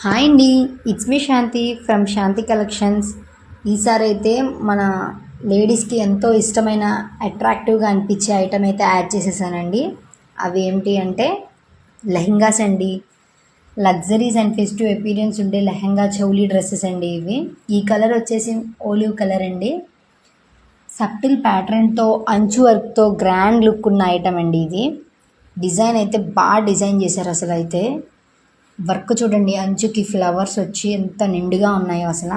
Hi అండి, it's me Shanti from Shanti collections. ఈసారి అయితే మన లేడీస్కి ఎంతో ఇష్టమైన అట్రాక్టివ్గా అనిపించే ఐటమ్ అయితే యాడ్ చేసేసానండి. అవి ఏమిటి అంటే లెహెంగాస్ అండి. లగ్జరీస్ అండ్ ఫెస్టివ్ అపీరియన్స్ ఉండే లెహెంగా చౌలీ డ్రెస్సెస్ అండి ఇవి. ఈ కలర్ వచ్చేసి ఓలివ్ కలర్ అండి. సబ్టిల్ ప్యాటర్న్తో అంచు వర్క్తో గ్రాండ్ లుక్ ఉన్న ఐటమ్ అండి ఇది. డిజైన్ అయితే బాగా డిజైన్ చేశారు అసలు. అయితే వర్క్ చూడండి, అంచుకి ఫ్లవర్స్ వచ్చి ఎంత నిండుగా ఉన్నాయో అసలు.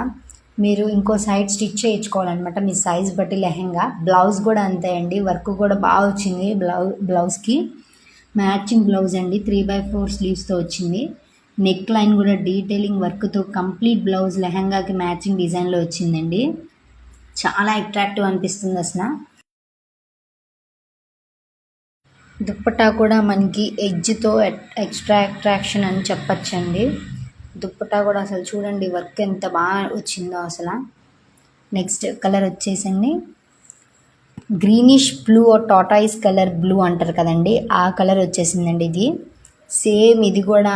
మీరు ఇంకో సైడ్ స్టిచ్ చేయించుకోవాలన్నమాట మీ సైజ్ బట్టి లెహెంగా. బ్లౌజ్ కూడా అంతే అండి, వర్క్ కూడా బాగా వచ్చింది. బ్లౌజ్కి మ్యాచింగ్ బ్లౌజ్ అండి, 3/4 స్లీవ్స్తో వచ్చింది. నెక్ లైన్ కూడా డీటెయిలింగ్ వర్క్తో కంప్లీట్ బ్లౌజ్ లెహెంగాకి మ్యాచింగ్ డిజైన్లో వచ్చిందండి. చాలా అట్రాక్టివ్ అనిపిస్తుంది అసలు. దుప్పటా కూడా మనకి ఎడ్జ్తో ఎక్స్ట్రా అట్రాక్షన్ అని చెప్పచ్చండి. దుప్పటా కూడా అసలు చూడండి వర్క్ ఎంత బాగా వచ్చిందో అసలు. నెక్స్ట్ కలర్ వచ్చేసండి greenish blue, turquoise colour blue అంటారు కదండి, ఆ కలర్ వచ్చేసిందండి ఇది. సేమ్ ఇది కూడా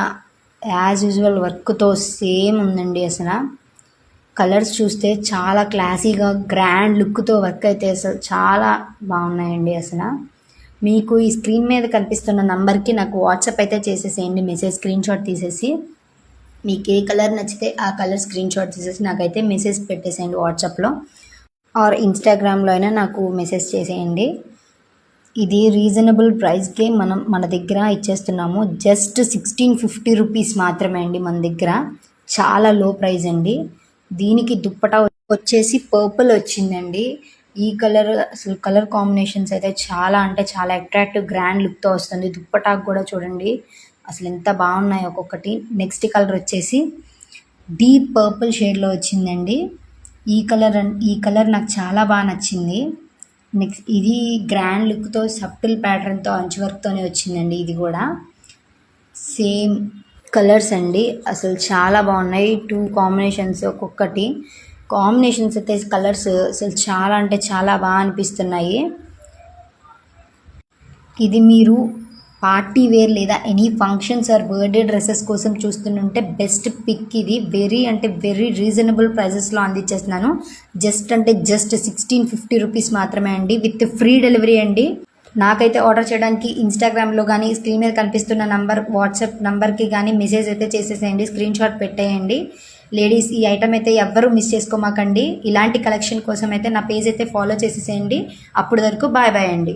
యాజ్ యూజువల్ వర్క్తో సేమ్ ఉందండి అసలు. కలర్స్ చూస్తే చాలా క్లాసీగా గ్రాండ్ లుక్తో వర్క్ అయితే అసలు చాలా బాగున్నాయండి అసలు. మీకు ఈ స్క్రీన్ మీద కనిపిస్తున్న నంబర్కి నాకు వాట్సాప్ అయితే చేసేసేయండి, మెసేజ్ స్క్రీన్ షాట్ తీసేసి. మీకు ఏ కలర్ నచ్చితే ఆ కలర్ స్క్రీన్ షాట్ తీసేసి నాకైతే మెసేజ్ పెట్టేసేయండి వాట్సాప్లో ఆర్ ఇన్స్టాగ్రామ్లో అయినా నాకు మెసేజ్ చేసేయండి. ఇది రీజనబుల్ ప్రైస్కే మన దగ్గర ఇచ్చేస్తున్నాము. జస్ట్ 1650 రూపీస్ మాత్రమే అండి మన దగ్గర. చాలా లో ప్రైస్ అండి. దీనికి దుప్పటా వచ్చేసి పర్పుల్ వచ్చిందండి. ఈ కలర్ అసలు కలర్ కాంబినేషన్స్ అయితే చాలా అంటే చాలా అట్రాక్టివ్ గ్రాండ్ లుక్తో వస్తుంది. దుప్పటాకు కూడా చూడండి అసలు ఎంత బాగున్నాయి ఒక్కొక్కటి. నెక్స్ట్ కలర్ వచ్చేసి డీప్ పర్పుల్ షేడ్లో వచ్చిందండి. ఈ కలర్ నాకు చాలా బాగా నచ్చింది. నెక్స్ట్ ఇది గ్రాండ్ లుక్తో సబ్టిల్ ప్యాటర్న్తో అంచు వర్క్తోనే వచ్చిందండి. ఇది కూడా సేమ్ కలర్స్ అండి, అసలు చాలా బాగున్నాయి. 2 కాంబినేషన్స్, ఒక్కొక్కటి కాంబినేషన్స్ అయితే కలర్స్ అసలు చాలా అంటే చాలా బాగా అనిపిస్తున్నాయి. ఇది మీరు పార్టీ వేర్ లేదా any functions or birthday dresses కోసం చూస్తుంటే బెస్ట్ పిక్ ఇది. వెరీ అంటే వెరీ రీజనబుల్ ప్రైజెస్లో అందించేస్తున్నాను. జస్ట్ 1650 రూపీస్ మాత్రమే అండి, విత్ ఫ్రీ డెలివరీ అండి. నాకైతే ఆర్డర్ చేయడానికి ఇన్స్టాగ్రామ్లో కానీ స్క్రీన్ మీద కనిపిస్తున్న నంబర్ వాట్సాప్ నంబర్కి కానీ మెసేజ్ అయితే చేసేసేయండి, స్క్రీన్ షాట్ పెట్టేయండి. లేడీస్ ఈ ఐటమ్ అయితే ఎవ్వరూ మిస్ చేసుకోమాకండి. ఇలాంటి కలెక్షన్ కోసం అయితే నా పేజ్ అయితే ఫాలో చేసేసేయండి. అప్పటి వరకు బాయ్ బాయ్ అండి.